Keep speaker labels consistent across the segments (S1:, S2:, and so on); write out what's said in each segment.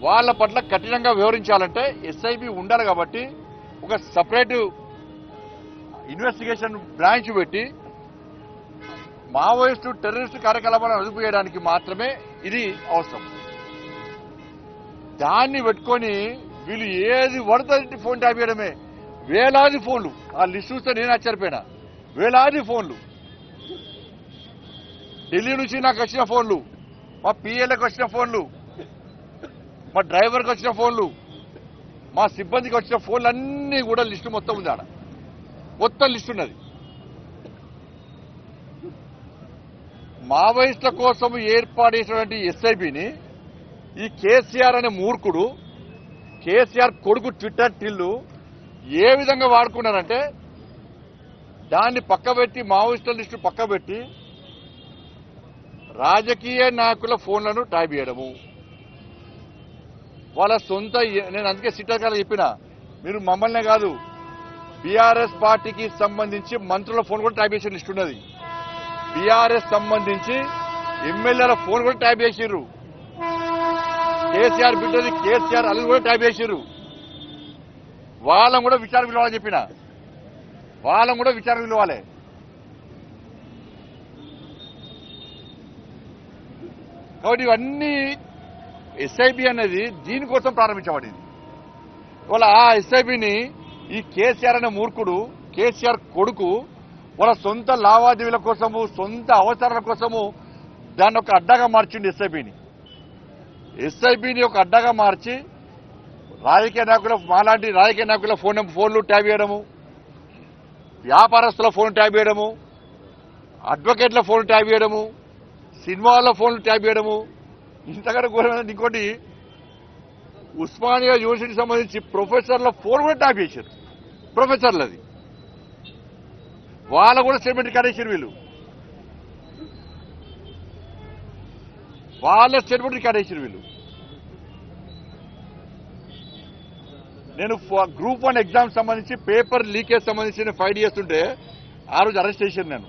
S1: వాళ్ళ పట్ల కఠినంగా వివరించాలంటే ఎస్ఐబి ఉండాలి కాబట్టి ఒక సపరేట్ ఇన్వెస్టిగేషన్ బ్రాంచ్ పెట్టి మావోయిస్టు టెర్రరిస్టు కార్యకలాపాలను అదుపు చేయడానికి మాత్రమే ఇది అవసరం. దాన్ని పెట్టుకొని వీళ్ళు ఏది పడుతుంది ఫోన్ ట్యాప్ చేయడమే. వేలాది ఫోన్లు, ఆ లిస్ట్ చూస్తే నేను ఆశ్చర్యపోయినా. వేలాది ఫోన్లు, ఢిల్లీ నుంచి నాకు వచ్చిన ఫోన్లు, మా పిఏలకు వచ్చిన ఫోన్లు, మా డ్రైవర్కి వచ్చిన ఫోన్లు, మా సిబ్బందికి వచ్చిన ఫోన్లు అన్నీ కూడా లిస్టు మొత్తం ఉంది. ఆడ మొత్తం లిస్టు ఉన్నది. మావోయిస్టుల కోసం ఏర్పాటు చేసినటువంటి ఎస్ఐబిని ఈ కేసీఆర్ అనే మూర్ఖుడు, కేసీఆర్ కొడుకు ట్విట్టర్ టిల్లు ఏ విధంగా వాడుకున్నారంటే దాన్ని పక్కబెట్టి, మావోయిస్టుల లిస్టు పక్కబెట్టి రాజకీయ నాయకుల ఫోన్లను ట్యాప్ చేయడము. వాళ్ళ సొంత, నేను అందుకే సిట్టర్ చెప్పిన, మీరు మమ్మల్నే కాదు బీఆర్ఎస్ పార్టీకి సంబంధించి మంత్రుల ఫోన్ కూడా ట్యాప్ చేసిన లిస్ట్ ఉన్నది. బీఆర్ఎస్ సంబంధించి ఎమ్మెల్యేల ఫోన్ కూడా ట్యాప్ చేసిర్రు. కేసీఆర్ బిడ్డది కేసీఆర్ అల్లు కూడా ట్యాప్ చేసిర్రు. వాళ్ళని కూడా విచారణ పిలవాలని చెప్పిన, వాళ్ళని కూడా విచారణ పిలవాలి. కాబట్టి ఇవన్నీ ఎస్ఐబి అనేది దీనికోసం ప్రారంభించబడింది. వాళ్ళ ఆ ఎస్ఐబిని ఈ కేసీఆర్ అనే మూర్ఖుడు, కేసీఆర్ కొడుకు వాళ్ళ సొంత లావాదేవీల కోసము, సొంత అవసరాల కోసము దాన్ని ఒక అడ్డగా మార్చింది. ఎస్ఐబిని ఒక అడ్డగా మార్చి రాజకీయ నాయకుల, మాలాంటి రాజకీయ నాయకుల ఫోన్లు ట్యాప్ చేయడము, వ్యాపారస్తుల ఫోన్ ట్యాప్ చేయడము, అడ్వకేట్ల ఫోన్ ట్యాప్ చేయడము, సినిమాల ఫోన్లు ట్యాప్ చేయడము. ఇంతకంటే ఘోరమైన ఇంకోటి, ఉస్మానియా యూనివర్సిటీకి సంబంధించి ప్రొఫెసర్ల ఫోన్ కూడా ట్యాప్ చేశారు. ప్రొఫెసర్లది వాళ్ళ కూడా స్టేట్మెంట్ కాడేసారు. వీళ్ళు వాళ్ళ స్టేట్మెంట్ కాడేసారు. వీళ్ళు నేను గ్రూప్ 1 ఎగ్జామ్ సంబంధించి పేపర్ లీకేజ్ సంబంధించి ఫైట్ చేస్తుంటే ఆ రోజు అరెస్ట్ చేశాను. నేను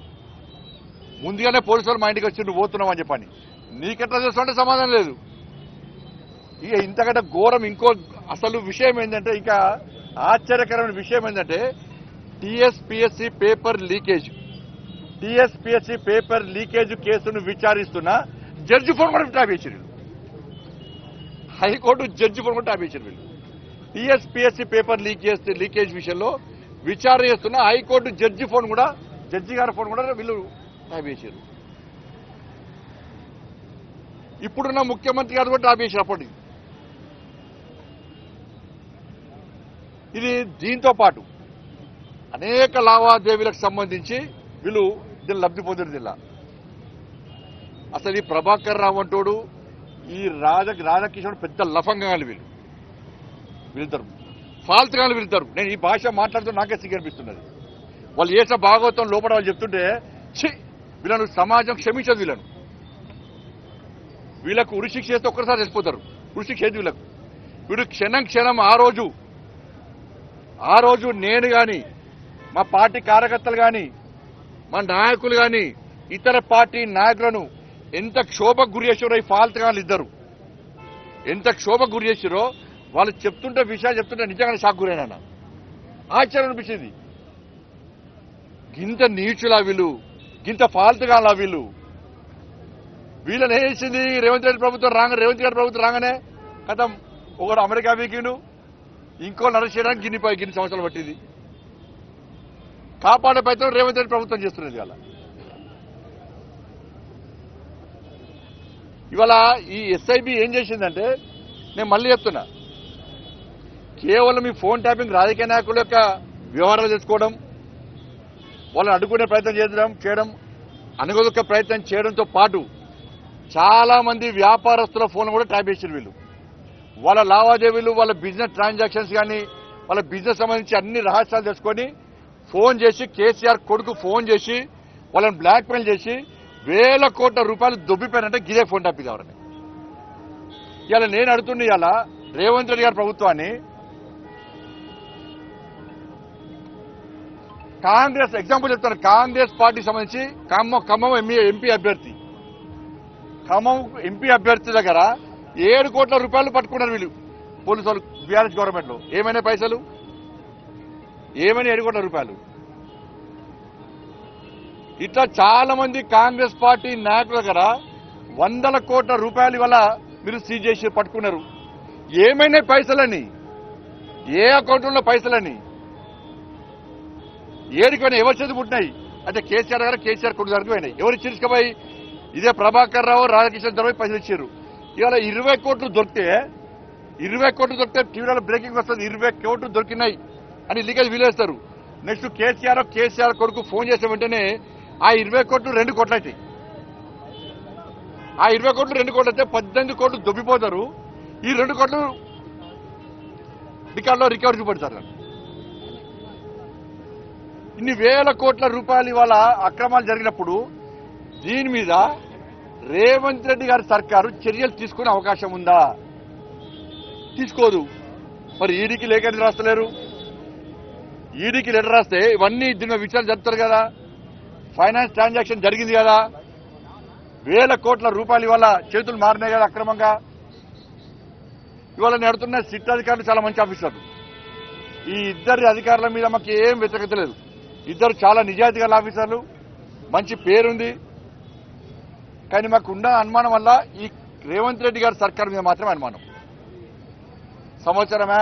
S1: ముందుగానే పోలీసు వాళ్ళు మా ఇంటికి వచ్చి నువ్వు పోతున్నావు అని చెప్పని. నీకెట్లా చేస్తుంటే సమాధానం లేదు. ఇక ఇంతకంటే ఘోరం ఇంకో అసలు విషయం ఏంటంటే, ఇంకా ఆశ్చర్యకరమైన విషయం ఏంటంటే, టీఎస్పీఎస్సీ పేపర్ లీకేజ్ కేసును విచారిస్తున్న జడ్జి ఫోన్ కూడా ట్యాప్ చేశారు. హైకోర్టు జడ్జి ఫోన్ కూడా ట్యాప్ చేశారు. వీళ్ళు టీఎస్పీఎస్సీ పేపర్ లీకేజ్ విషయంలో విచారణ చేస్తున్న హైకోర్టు జడ్జి గారి ఫోన్ కూడా వీళ్ళు ట్యాప్ చేశారు. ఇప్పుడున్న ముఖ్యమంత్రి గారు కూడా ట్యాప్ చేశారు అప్పటికి. ఇది దీంతో పాటు అనేక లావాదేవీలకు సంబంధించి వీళ్ళు దీన్ని లబ్ధి పొందిన జిల్లా. అసలు ఈ ప్రభాకర్ రావు అంటోడు, ఈ రాధాకిషోర్ పెద్ద లఫంగాలు వీళ్ళిద్దరు ఫాల్తుగాలు వీళ్ళిద్దరు. నేను ఈ భాష మాట్లాడుతూ నాకే సిగ్గనిపిస్తున్నది. వాళ్ళు చేసిన భాగవతం లోపల వాళ్ళు చెప్తుంటే వీళ్ళను సమాజం క్షమించదు. వీళ్ళకు ఉరిశిక్ష చేస్తే ఒక్కసారి చచ్చిపోతారు. ఉరిశిక్ష ఏది వీళ్ళకు. వీడు క్షణం ఆ రోజు నేను కానీ, మా పార్టీ కార్యకర్తలు కానీ, మా నాయకులు కానీ, ఇతర పార్టీ నాయకులను ఎంత క్షోభకు గురి చేసారో ఈ ఫాల్తుగాళ్ళు ఇద్దరు, ఎంత క్షోభకు గురి చేసారో వాళ్ళు చెప్తుంటే, విషయాలు చెప్తుంటే నిజంగానే షాక్ గురైనా. ఆశ్చర్యం అనిపించింది. గింత నీచులా వీళ్ళు, గింత ఫాల్తుగాలా వీళ్ళు. వీళ్ళని వేసింది రేవంత్ గారి ప్రభుత్వం రాగానే కథం ఒకడు అమెరికా వీకిండు, ఇంకో అరెస్ట్ చేయడానికి గిన్ని సంవత్సరాలు పట్టింది. కాపాడే ప్రయత్నం రేవంత్ రెడ్డి ప్రభుత్వం చేస్తున్నది. ఇవాళ ఈ ఎస్ఐబి ఏం చేసిందంటే, నేను మళ్ళీ చెప్తున్నా, కేవలం ఈ ఫోన్ ట్యాపింగ్ రాజకీయ నాయకుల యొక్క వ్యవహారాలు తెచ్చుకోవడం, వాళ్ళని అడ్డుకునే ప్రయత్నం చేయడం, అనుగొదొక్క ప్రయత్నం చేయడంతో పాటు చాలా మంది వ్యాపారస్తుల ఫోన్ కూడా ట్యాప్ చేశారు వీళ్ళు. వాళ్ళ లావాదేవీలు, వాళ్ళ బిజినెస్ ట్రాన్సాక్షన్స్ కానీ, వాళ్ళ బిజినెస్ సంబంధించి అన్ని రహస్యాలు తెలుసుకొని ఫోన్ చేసి, కేసీఆర్ కొడుకు ఫోన్ చేసి వాళ్ళని బ్లాక్మెయిల్ చేసి వేల కోట్ల రూపాయలు దొబ్బిపోయారంటే గిదే ఫోన్ ట్యాపింగ్ కావాలని. ఇవాళ నేను అడుగుతున్నా, ఇవాళ రేవంత్ రెడ్డి గారి ప్రభుత్వాన్ని, కాంగ్రెస్ ఎగ్జాంపుల్ చెప్తాను, కాంగ్రెస్ పార్టీకి సంబంధించి ఖమ్మం ఎంపీ అభ్యర్థి దగ్గర 7 కోట్ల రూపాయలు పట్టుకున్నారు వీళ్ళు పోలీసు వాళ్ళు బీఆర్ఎస్ గవర్నమెంట్ లో. ఏమైనా పైసలు ఏమైనా 7 కోట్ల రూపాయలు. ఇట్లా చాలా మంది కాంగ్రెస్ పార్టీ నాయకుల దగ్గర 100 కోట్ల రూపాయలు వల్ల మీరు సీజ్ చేసి పట్టుకున్నారు. ఏమైనా పైసలని, ఏ అకౌంట్లో పైసలని, ఏడికైనా ఎవరి చేతి పుట్టినాయి అంటే కేసీఆర్ గారు కేసీఆర్ కొడుకు దగ్గరికి పోయినాయి. ఎవరు ఇచ్చిపోయి ఇదే ప్రభాకర్ రావు రాధాకృష్ణ దగ్గర పైసలు ఇచ్చారు. ఇవాళ 20 కోట్లు దొరికితే టీవీలో బ్రేకింగ్ వస్తుంది, 20 కోట్లు దొరికినాయి అని లీకేజ్ వీలేస్తారు. నెక్స్ట్ కేసీఆర్ కొడుకు ఫోన్ చేసే వెంటనే ఆ 20 కోట్లు 2 కోట్లు అవుతాయి. ఆ 20 కోట్లు 2 కోట్లు అయితే 18 కోట్లు దొబ్బిపోతారు. ఈ 2 కోట్లు రికార్డులో రికవర్ చూపెడతారు. ఇన్ని వేల కోట్ల రూపాయలు ఇవాళ అక్రమాలు జరిగినప్పుడు దీని మీద రేవంత్ రెడ్డి గారి సర్కారు చర్యలు తీసుకునే అవకాశం ఉందా? తీసుకోదు. మరి ఈడీకి లేఖ రాస్తలేరు. ఈడీకి లెటర్ రాస్తే ఇవన్నీ దీని విచారణ జరుపుతారు కదా. ఫైనాన్స్ ట్రాన్సాక్షన్ జరిగింది కదా, వేల కోట్ల రూపాయలు ఇవాళ చేతులు మారినాయి కదా అక్రమంగా. ఇవాళ నడుతున్న సిట్ అధికారులు చాలా మంచి ఆఫీసర్లు. ఈ ఇద్దరి అధికారుల మీద మాకు ఏం వ్యతిరేకత లేదు. ఇద్దరు చాలా నిజాయితీ గల ఆఫీసర్లు, మంచి పేరుంది. కానీ మాకున్న అనుమానం వల్ల ఈ రేవంత్ రెడ్డి గారి సర్కార్ మీద మాత్రమే అనుమానం. సంవత్సరమే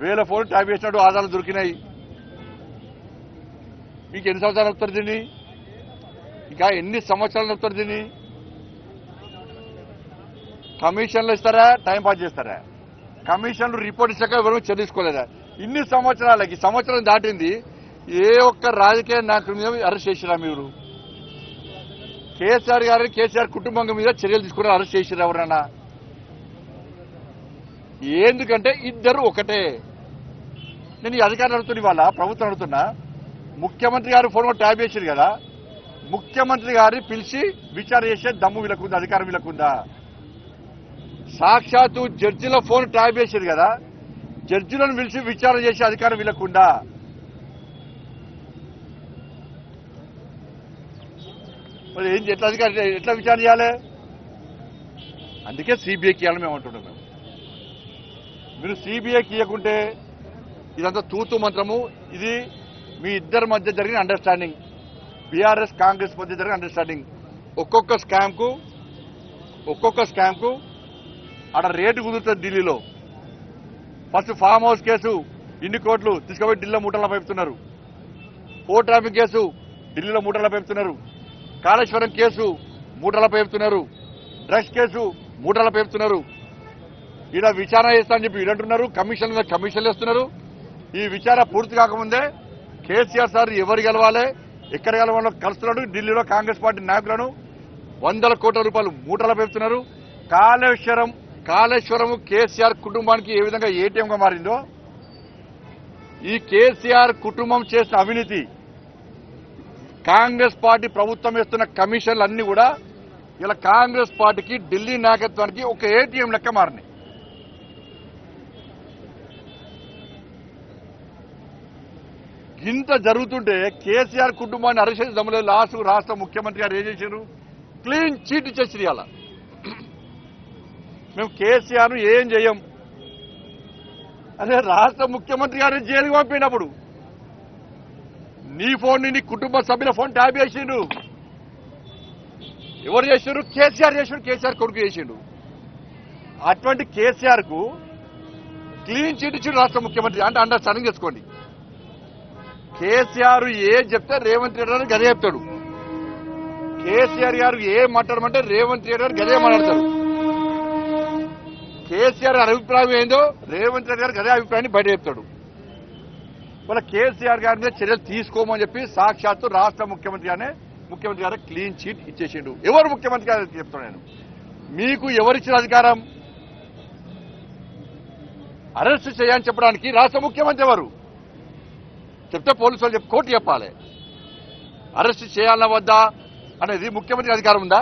S1: 1000 ఫోన్లు ట్యాప్ చేసినట్టు ఆధారాలు దొరికినాయి. మీకు ఎన్ని సంవత్సరాలు నడుపుతారు దీన్ని? ఇంకా ఎన్ని సంవత్సరాలు నడుపుతారు దీన్ని? కమిషన్లు ఇస్తారా, టైం పాస్ చేస్తారా? కమిషన్లు రిపోర్ట్ ఇచ్చాక ఎవరు చెల్లించుకోలేదా? ఇన్ని సంవత్సరాలకి సంవత్సరం దాటింది, ఏ ఒక్క రాజకీయ నాయకుల మీద అరెస్ట్ చేసిరా మీరు? కేసీఆర్ గారిని కేసీఆర్ కుటుంబం మీద చర్యలు తీసుకుని అరెస్ట్ చేసిరా ఎవరన్నా? ఎందుకంటే ఇద్దరు ఒకటే. నేను ఈ అధికారులు అడుగుతున్నా, ఇవాళ ప్రభుత్వం అడుగుతున్నా, ముఖ్యమంత్రి గారు ఫోన్ ట్యాప్ చేశారు కదా, ముఖ్యమంత్రి గారిని పిలిచి విచారణ చేసే దమ్ము వీళ్ళకుందా, అధికారం వీళ్ళకుందా? సాక్షాత్తు జడ్జిల ఫోన్ ట్యాప్ చేశారు కదా, జడ్జిలను పిలిచి విచారణ చేసే అధికారం వీళ్ళకుందా? మరి ఏం ఎట్లా విచారణ చేయాలి? అందుకే సిబిఐకి ఇవ్వాలని మేము అంటున్నాం. మీరు సిబిఐకి ఇవ్వకుంటే ఇదంతా తూతు మంత్రము. ఇది మీ ఇద్దరి మధ్య జరిగిన అండర్స్టాండింగ్, బీఆర్ఎస్ కాంగ్రెస్ మధ్య జరిగిన అండర్స్టాండింగ్. ఒక్కొక్క స్కామ్ కు అక్కడ రేటు కుదురుతుంది ఢిల్లీలో. ఫస్ట్ ఫామ్ హౌస్ కేసు ఇన్ని కోట్లు తీసుకుపోయి ఢిల్లీలో మూటల్లో పెడుతున్నారు. పోర్ట్ ట్రాఫిక్ కేసు ఢిల్లీలో మూటల్లో పెడుతున్నారు. కాళేశ్వరం కేసు మూటల్లో పెడుతున్నారు. డ్రగ్స్ కేసు మూటల్లో పెడుతున్నారు. ఈడ విచారణ చేస్తా అని చెప్పి ఈడంటున్నారు. కమిషన్లు వేస్తున్నారు. ఈ విచారణ పూర్తి కాకముందే కేసీఆర్ సార్ ఎవరు గెలవాలి, ఎక్కడ గెలవాలో కలుస్తున్నాడు. ఢిల్లీలో కాంగ్రెస్ పార్టీ నాయకులను 100 కోట్ల రూపాయలు మూటల్లో పెడుతున్నారు. కాళేశ్వరం కేసీఆర్ కుటుంబానికి ఏ విధంగా ఏటీఎంగా మారిందో, ఈ కేసీఆర్ కుటుంబం చేసిన అవినీతి, కాంగ్రెస్ పార్టీ ప్రభుత్వం వేస్తున్న కమిషన్లు అన్ని కూడా ఇలా కాంగ్రెస్ పార్టీకి ఢిల్లీ నాయకత్వానికి ఒక ఏటీఎం లెక్క మారినాయి. ఇంత జరుగుతుంటే కేసీఆర్ కుటుంబాన్ని అరెస్ట్ చేసి దమ్ములేదు. లాస్ట్ రాష్ట్ర ముఖ్యమంత్రి గారు ఏం చేశారు? క్లీన్ చీట్ ఇచ్చేసి ఇవాళ మేము కేసీఆర్ ను ఏం చేయం. అదే రాష్ట్ర ముఖ్యమంత్రి గారిని జైలుకి పంపినప్పుడు నీ ఫోన్ ని, నీ కుటుంబ సభ్యుల ఫోన్ ట్యాప్ చేసిండు. ఎవరు చేశారు? కేసీఆర్ చేసిండు. కేసీఆర్ కొడుకు చేసిండు. అటువంటి కేసీఆర్ కు క్లీన్ చీట్ ఇచ్చిండు రాష్ట్ర ముఖ్యమంత్రి. అంటే అండర్స్టాండింగ్ చేసుకోండి. కేసీఆర్ ఏ చెప్తే రేవంత్ రెడ్డి గారు గదే చెప్తాడు. కేసీఆర్ గారు ఏ మాట్లాడమంటే రేవంత్ రెడ్డి గారు గదే మాట్లాడతారు. కేసీఆర్ అభిప్రాయం ఏందో రేవంత్ రెడ్డి గారు గదే అభిప్రాయాన్ని బయట చెప్తాడు. వాళ్ళ కేసీఆర్ గారి మీద చర్యలు తీసుకోమని చెప్పి సాక్షాత్తు రాష్ట్ర ముఖ్యమంత్రి గారు క్లీన్ చీట్ ఇచ్చేసిండు. ఎవరు ముఖ్యమంత్రి గారు చెప్తాడు? నేను మీకు ఎవరిచ్చిన అధికారం అరెస్ట్ చేయని చెప్పడానికి? రాష్ట్ర ముఖ్యమంత్రి ఎవరు చెప్తే పోలీసు వాళ్ళు కోర్టు చెప్పాలి. అరెస్ట్ చేయాలన్నా వద్దా అనేది ముఖ్యమంత్రి అధికారం ఉందా?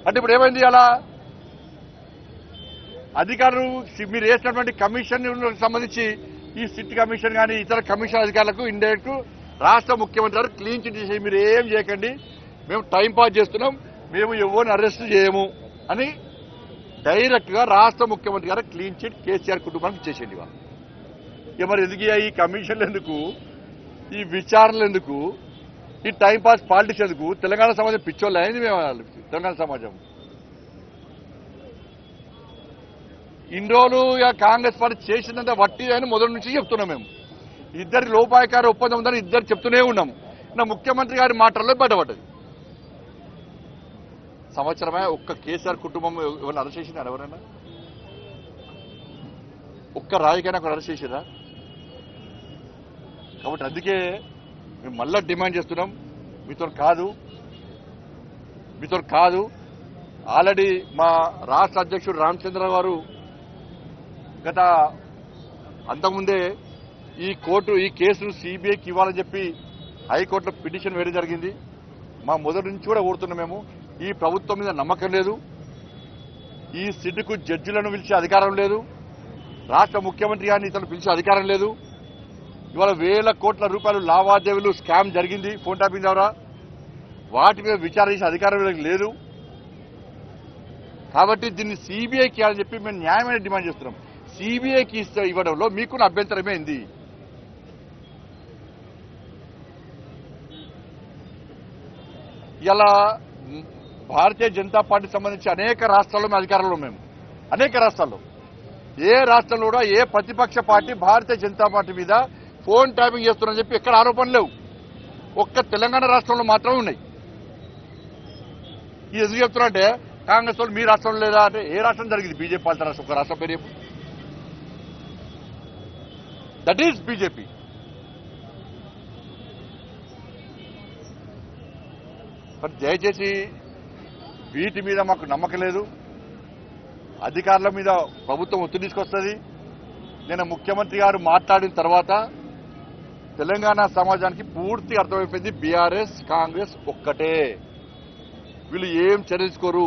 S1: అంటే ఇప్పుడు ఏమైంది? అలా అధికారులు మీరు వేసినటువంటి కమిషన్ సంబంధించి ఈ సిట్ కమిషన్ కానీ ఇతర కమిషన్ అధికారులకు ఇండైరెక్ట్ రాష్ట్ర ముఖ్యమంత్రి గారు క్లీన్ చిట్ చేసి మీరు ఏం చేయకండి, మేము టైం పాస్ చేస్తున్నాం, మేము ఎవరిని అరెస్ట్ చేయము అని డైరెక్ట్ గా రాష్ట్ర ముఖ్యమంత్రి గారు క్లీన్ చిట్ కేసీఆర్ కుటుంబానికి ఇచ్చేసేయండి వాళ్ళు. ఇక మరి ఎందుకు ఈ కమిషన్లు ఎందుకు, ఈ విచారణలు ఎందుకు, ఈ టైంపాస్ పాలిటిక్స్ ఎందుకు? తెలంగాణ సమాజం పిచ్చోళ్ళు అయింది మేము. తెలంగాణ సమాజం ఇన్ని రోజులు కాంగ్రెస్ పార్టీ చేసిందంటే వట్టి అని మొదటి నుంచి చెప్తున్నాం మేము. ఇద్దరి లోపాయకార ఒప్పందం ఉందని ఇద్దరు చెప్తూనే ఉన్నాము. నా ముఖ్యమంత్రి గారి మాటల్లో బయటపడ్డది. సంవత్సరమే ఒక్క కేసీఆర్ కుటుంబం ఎవరిని అరెస్ట్ చేసినారు? ఎవరైనా ఒక్క రాజకీయ నాయకుడు అరెస్ట్ చేసిరా? కాబట్టి అందుకే మేము మళ్ళా డిమాండ్ చేస్తున్నాం, మీతో కాదు. ఆల్రెడీ మా రాష్ట్ర అధ్యక్షుడు రామచంద్ర గారు గత అంతకుముందే ఈ కేసును సిబిఐకి ఇవ్వాలని చెప్పి హైకోర్టులో పిటిషన్ వేయడం జరిగింది. మా మొదటి నుంచి కూడా కోరుతున్నాం మేము. ఈ ప్రభుత్వం మీద నమ్మకం లేదు, ఈ సిట్కు జడ్జిలను పిలిచే అధికారం లేదు, రాష్ట్ర ముఖ్యమంత్రి గారిని ఇతను పిలిచే అధికారం లేదు. ఇవాళ వేల కోట్ల రూపాయలు లావాదేవీలు స్కామ్ జరిగింది ఫోన్ ట్యాపింగ్ ద్వారా, వాటి మీద విచారణ చేసే అధికారం లేదు. కాబట్టి దీన్ని సిబిఐకి ఇవ్వాలని చెప్పి మేము న్యాయమైన డిమాండ్ చేస్తున్నాం. సిబిఐకి ఇవ్వడంలో మీకున్న అభ్యంతరమే ఉంది. ఇలా భారతీయ జనతా పార్టీకి సంబంధించి అనేక రాష్ట్రాల్లో మేము అధికారంలో మేము అనేక రాష్ట్రాల్లో ఏ రాష్ట్రంలో కూడా ఏ ప్రతిపక్ష పార్టీ భారతీయ జనతా పార్టీ మీద ఫోన్ ట్యాపింగ్ చేస్తున్నారని చెప్పి ఎక్కడ ఆరోపణలు లేవు. ఒక్క తెలంగాణ రాష్ట్రంలో మాత్రమే ఉన్నాయి. ఇది ఎందుకు చెప్తున్నా అంటే కాంగ్రెస్ వాళ్ళు మీ రాష్ట్రంలో లేదా అంటే ఏ రాష్ట్రం జరిగింది? బీజేపీ పాలిత రాష్ట్రం. ఒక రాష్ట్రం పేరు దట్ ఈజ్ బీజేపీ. మరి దయచేసి వీటి మీద మాకు నమ్మకం లేదు. అధికారుల మీద ప్రభుత్వం ఒత్తిడి తీసుకొస్తుంది. నేను ముఖ్యమంత్రి గారు మాట్లాడిన తర్వాత తెలంగాణ సమాజానికి పూర్తి అర్థమైపోయింది, బీఆర్ఎస్ కాంగ్రెస్ ఒక్కటే. వీళ్ళు ఏం చర్చించుకోరు.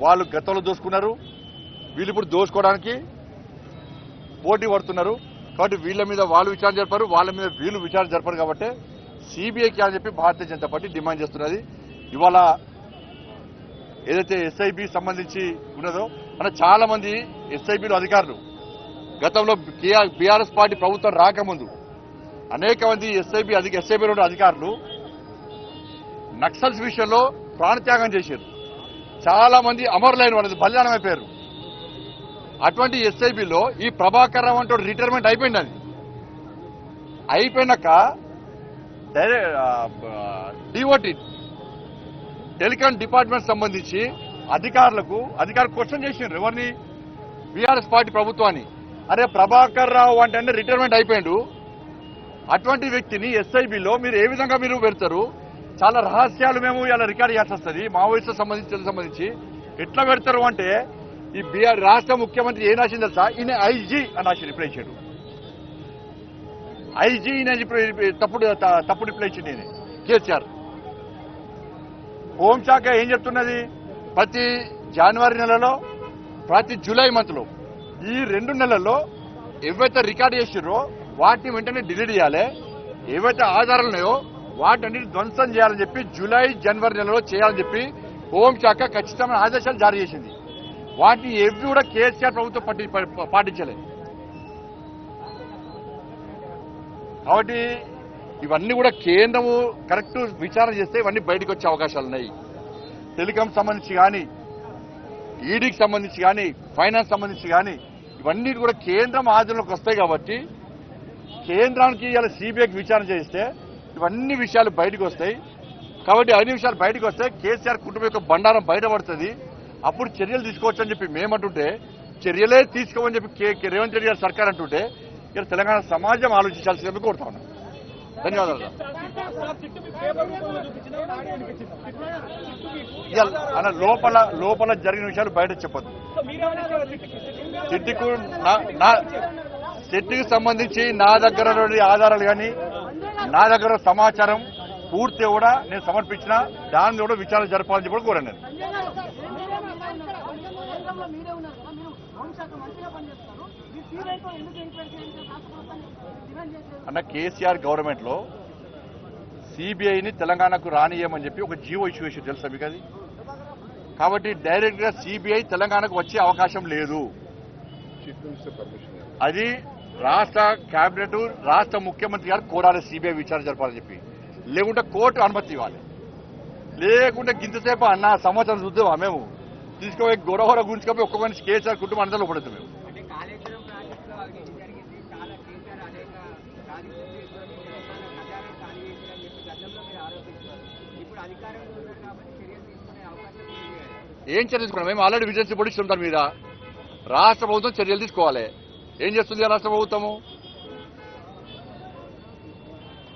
S1: వాళ్ళు గతంలో దోసుకున్నారు, వీళ్ళు ఇప్పుడు దోసుకోవడానికి పోటీ పడుతున్నారు. కాబట్టి వీళ్ళ మీద వాళ్ళు విచారణ జరపరు, వాళ్ళ మీద వీళ్ళు విచారణ జరపరు. కాబట్టి సిబిఐకి అని చెప్పి భారతీయ జనతా పార్టీ డిమాండ్ చేస్తున్నది. ఇవాళ ఏదైతే ఎస్ఐబి సంబంధించి ఉన్నదో అంటే చాలా మంది ఎస్ఐబిలో అధికారులు గతంలో బీఆర్ఎస్ పార్టీ ప్రభుత్వం రాకముందు అనేక మంది ఎస్ఐబిలో ఉన్న అధికారులు నక్సల్స్ విషయంలో ప్రాణత్యాగం చేశారు. చాలా మంది అమరులైన వాళ్ళది బలిదానం అయిపోయారు. అటువంటి ఎస్ఐబిలో ఈ ప్రభాకర్ రావు అంటే రిటైర్మెంట్ అయిపోయింది. అది అయిపోయినాక డిఓటి టెలికాం డిపార్ట్మెంట్ సంబంధించి అధికారులు క్వశ్చన్ చేసినారు ఎవరిని? బీఆర్ఎస్ పార్టీ ప్రభుత్వాన్ని. అరే ప్రభాకర్ రావు అంటే రిటైర్మెంట్ అయిపోయాడు, అటువంటి వ్యక్తిని ఎస్ఐబిలో మీరు ఏ విధంగా మీరు పెడతారు? చాలా రహస్యాలు మేము ఇలా రికార్డు చేయాల్సి వస్తుంది. మావోయిస్టులకు సంబంధించి ఎట్లా పెడతారు అంటే ఈ రాష్ట్ర ముఖ్యమంత్రి ఏం రాసింది తెలుసా? ఈయన ఐజీ అని రాసి రిప్లై ఇచ్చాడు. ఐజీ తప్పుడు రిప్లై ఇచ్చింది ఈయన కేసీఆర్. హోంశాఖ ఏం చెప్తున్నది? ప్రతి జనవరి నెలలో ప్రతి జూలై మంత్లో ఈ 2 నెలల్లో ఏవైతే రికార్డు చేసిరో వాటిని వెంటనే డిలీట్ చేయాలి, ఏవైతే ఆధారాలు ఉన్నాయో వాటన్నిటి ధ్వంసం చేయాలని చెప్పి జూలై జనవరి నెలలో చేయాలని చెప్పి హోంశాఖ ఖచ్చితమైన ఆదేశాలు జారీ చేసింది. వాటిని ఏవి కూడా కేసీఆర్ ప్రభుత్వం పాటించలేదు. కాబట్టి ఇవన్నీ కూడా కేంద్రము కరెక్ట్ విచారణ చేస్తే ఇవన్నీ బయటకు వచ్చే అవకాశాలు ఉన్నాయి. టెలికాం సంబంధించి కానీ, ఈడీకి సంబంధించి కానీ, ఫైనాన్స్ సంబంధించి కానీ ఇవన్నీ కూడా కేంద్రం ఆధీనంలోకి వస్తాయి. కాబట్టి కేంద్రానికి ఇలా సిబిఐకి విచారణ చేస్తే ఇవన్నీ విషయాలు బయటకు వస్తాయి. కాబట్టి అన్ని విషయాలు బయటకు వస్తే కేసీఆర్ కుటుంబం యొక్క బండారం బయటపడుతుంది. అప్పుడు చర్యలు తీసుకోవచ్చు అని చెప్పి మేమంటుంటే చర్యలే తీసుకోమని చెప్పి రేవంత్ రెడ్డి గారి సర్కార్ అంటుంటే ఇక్కడ తెలంగాణ సమాజం ఆలోచించాల్సిందని కోరుతా ఉన్నాం. ధన్యవాదాలు. అన్న లోపల జరిగిన విషయాలు బయట చెప్పద్దు. సిట్టికి సంబంధించి నా దగ్గర ఆధారాలు కానీ నా దగ్గర సమాచారం పూర్తి కూడా నేను సమర్పించిన దాన్ని కూడా విచారణ జరపాలని చెప్పి కూడా కోరాను. అన్న కేసీఆర్ గవర్నమెంట్ లో సిబిఐని తెలంగాణకు రానియమని చెప్పి ఒక జీవో ఇష్యూ చేసి తెలుసా మీకు? అది కాబట్టి డైరెక్ట్ గా సిబిఐ తెలంగాణకు వచ్చే అవకాశం లేదు. అది రాష్ట్ర కేబినెట్ రాష్ట్ర ముఖ్యమంత్రి గారు కోరాలి సిబిఐ విచారణ జరపాలని చెప్పి, లేకుంటే కోర్టు అనుమతి ఇవ్వాలి. లేకుంటే గింతసేపు అన్న సంవత్సరం చూద్దామా మేము తీసుకుపోయి గొడవర గురించుకపోయి ఒక్క మనిషి కేసీఆర్ కుటుంబం అందరిలో పడుతుంది. మేము ఏం చర్య తీసుకున్నాం? మేము ఆల్రెడీ విజిలెన్స్ పొడిస్తాం దాని మీద. రాష్ట్ర ప్రభుత్వం చర్యలు తీసుకోవాలి. ఏం చేస్తుంది రాష్ట్ర ప్రభుత్వము?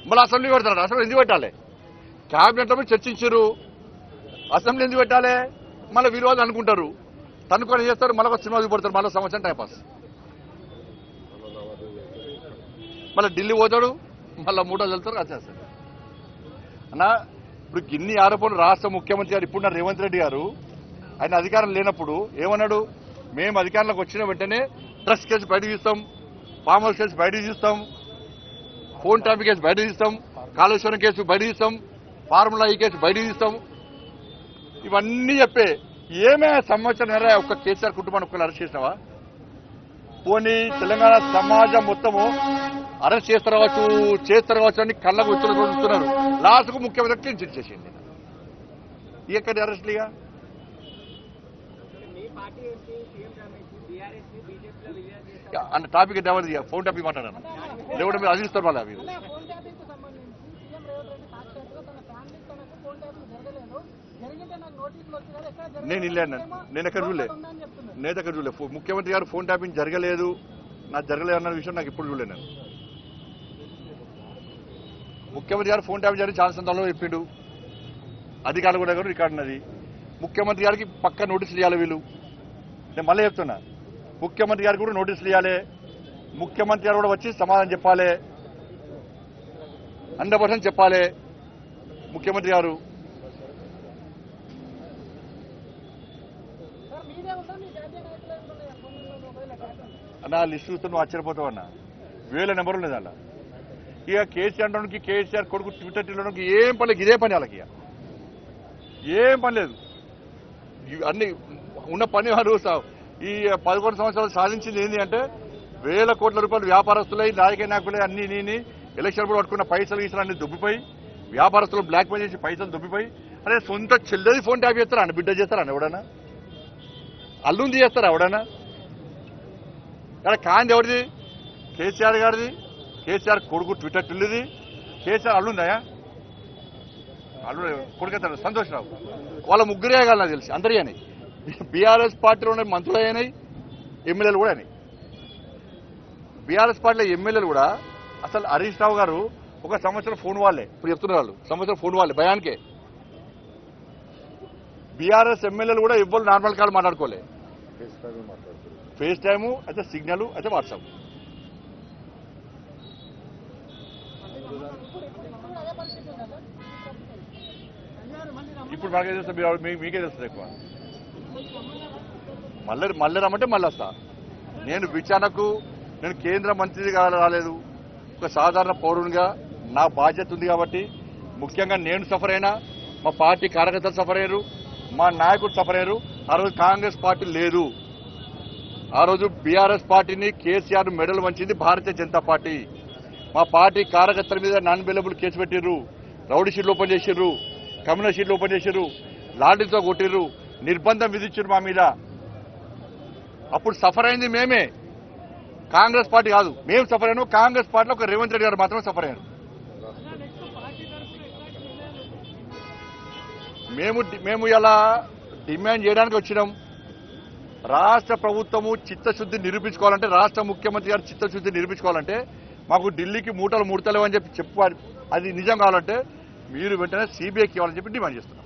S1: మళ్ళీ అసెంబ్లీ పెడతారు. అసెంబ్లీ ఎందుకు పెట్టాలి? క్యాబినెట్ లో చర్చించారు, అసెంబ్లీ ఎందుకు పెట్టాలి? మళ్ళీ విరోధం అనుకుంటారు, తనుకొని చేస్తారు, మళ్ళీ ఒక సినిమా చూపడతారు, మళ్ళీ సంవత్సరం టైంపాస్. మళ్ళీ ఢిల్లీ పోతాడు, మళ్ళీ మూడో వెళ్తారు, వచ్చేస్తారు. అన్నా ఇప్పుడు గిన్ని ఆరోపణలు రాష్ట్ర ముఖ్యమంత్రి గారు ఇప్పుడున్న రేవంత్ రెడ్డి గారు ఆయన అధికారం లేనప్పుడు ఏమన్నాడు? మేము అధికారంలోకి వచ్చిన వెంటనే డ్రగ్స్ కేసు బయట తీస్తాం, ఫామ్ హౌస్ కేసు బయట తీస్తాం, ఫోన్ ట్యాపింగ్ కేసు బయట తీస్తాం, కాళేశ్వరం కేసు బయట తీస్తాం, ఫార్ములా ఈ కేసు బయట తీస్తాం. ఇవన్నీ చెప్పే ఏమే సంవత్సరం ఒక్క కేసీఆర్ కుటుంబాన్ని ఒక్కరు అరెస్ట్ చేసినావా? పోనీ తెలంగాణ సమాజం మొత్తము అరెస్ట్ చేస్తారు కావచ్చు అని కళ్ళకు చూస్తున్నారు. లాస్ట్కు ముఖ్యమంత్రి క్లీన్ చేసింది. ఎక్కడి అరెస్ట్లుగా అన్న టాపిక్ డెవలప్ ఫోన్ టాపిక్ మాట్లాడాను. లేకుంటే మీరు అదిస్తారు మళ్ళీ మీరు. నేను ఇల్లేను, నేను ఎక్కడ చూడలే. ముఖ్యమంత్రి గారు ఫోన్ ట్యాపింగ్ జరగలేదు, నాకు జరగలేదు అన్న విషయం నాకు ఇప్పుడు చూడలేదు. నేను ముఖ్యమంత్రి గారు ఫోన్ ట్యాపింగ్ జరిగి చాలా సందర్భంలో చెప్పిండు, అధికారులు కూడా రికార్డు ఉన్నది. ముఖ్యమంత్రి గారికి పక్క నోటీసులు ఇవ్వాలి వీళ్ళు. నేను మళ్ళీ చెప్తున్నా, ముఖ్యమంత్రి గారికి కూడా నోటీసులు ఇవ్వాలి. ముఖ్యమంత్రి గారు కూడా వచ్చి సమాధానం చెప్పాలి, 100% చెప్పాలి ముఖ్యమంత్రి గారు. నా లిస్టు చూస్తే నువ్వు ఆశ్చర్యపోతావు అన్న, వేల నెంబర్లు లేదు అలా. ఇక కేసీఆర్ అంటానికి కేసీఆర్ కొడుకు ట్విట్టర్ తినడానికి ఏం పని లేదు, ఇదే పని వాళ్ళకి. ఏం పని లేదు, అన్ని ఉన్న పని వారు. ఈ 11 సంవత్సరాలు సాధించింది ఏంటి అంటే వేల కోట్ల రూపాయలు వ్యాపారస్తులై నాయక నాయకులై అన్ని ఎలక్షన్ కూడా పట్టుకున్న పైసలు గీసలు అన్ని దుబ్బిపోయి, వ్యాపారస్తులు బ్లాక్ మెయిల్ చేసి పైసలు దుబ్బిపోయి, అదే సొంత చెల్లెది ఫోన్ ట్యాప్ చేస్తారా అన్న, బిడ్డ చేస్తారా అన్న ఎవడన్నా? అల్లుంది చేస్తారా ఎవడన్నా? కానీ కాంది ఎవరిది? కేసీఆర్ గారిది. కేసీఆర్ కొడుకు ట్విట్టర్ టిల్లుది. కేసీఆర్ అల్లుందాయా? అల్లు కొడుకు సంతోష్ రావు. వాళ్ళ ముగ్గురే కాదు నాకు తెలిసి, అందరి అయినాయి. బీఆర్ఎస్ పార్టీలో ఉన్న మంత్రులు అయినాయి, ఎమ్మెల్యేలు కూడా అయినాయి. బీఆర్ఎస్ పార్టీలో ఎమ్మెల్యేలు కూడా అసలు హరీష్ రావు గారు ఒక సంవత్సరం ఫోన్ వాళ్ళే, ఇప్పుడు చెప్తున్నారు వాళ్ళు సంవత్సరం ఫోన్ వాళ్ళే భయానికే. బీఆర్ఎస్ ఎమ్మెల్యేలు కూడా ఎవ్వరు నార్మల్ కాల్ మాట్లాడుకోలే, ఫేస్ టైము అయితే సిగ్నల్ అయితే వాట్సాప్. ఇప్పుడు మనకే తెలుస్తుంది, మీకే తెలుస్తుంది ఎక్కువ. మళ్ళీ రమ్మంటే మళ్ళీ వస్తా. నేను విచారణకు నేను కేంద్ర మంత్రిగా రాలేదు, ఒక సాధారణ పౌరునిగా నా బాధ్యత ఉంది కాబట్టి. ముఖ్యంగా నేను సఫర్ అయినా, మా పార్టీ కార్యకర్తలు సఫర్ అయ్యారు, మా నాయకుడు సఫర్ అయ్యారు. ఆ రోజు కాంగ్రెస్ పార్టీ లేదు, ఆ రోజు బీఆర్ఎస్ పార్టీని కేసీఆర్ మెడల్ వంచింది భారతీయ జనతా పార్టీ. మా పార్టీ కార్యకర్తల మీద నాన్ బెయిలబుల్ కేసు పెట్టిర్రు, రౌడీ షీట్లు ఓపెన్ చేసిర్రు, కమ్యూనల్ షీట్లు ఓపెన్ చేసిర్రు, లాఠీలతో కొట్టిర్రు, నిర్బంధం విధించారు మా మీద. అప్పుడు సఫర్ అయింది మేమే, కాంగ్రెస్ పార్టీ కాదు. మేము సఫర్ అయ్యాము, కాంగ్రెస్ పార్టీలో ఒక రేవంత్ రెడ్డి గారు మాత్రమే సఫర్ అయ్యారు. మేము ఇలా డిమాండ్ చేయడానికి వచ్చినాం. రాష్ట్ర ప్రభుత్వము చిత్తశుద్ధి నిరూపించుకోవాలంటే, రాష్ట్ర ముఖ్యమంత్రి గారు చిత్తశుద్ధి నిరూపించుకోవాలంటే, మాకు ఢిల్లీకి మూటలు ముడతలేవని చెప్పి అది నిజం కావాలంటే మీరు వెంటనే సిబిఐకి ఇవ్వాలని చెప్పి డిమాండ్ చేస్తున్నాం.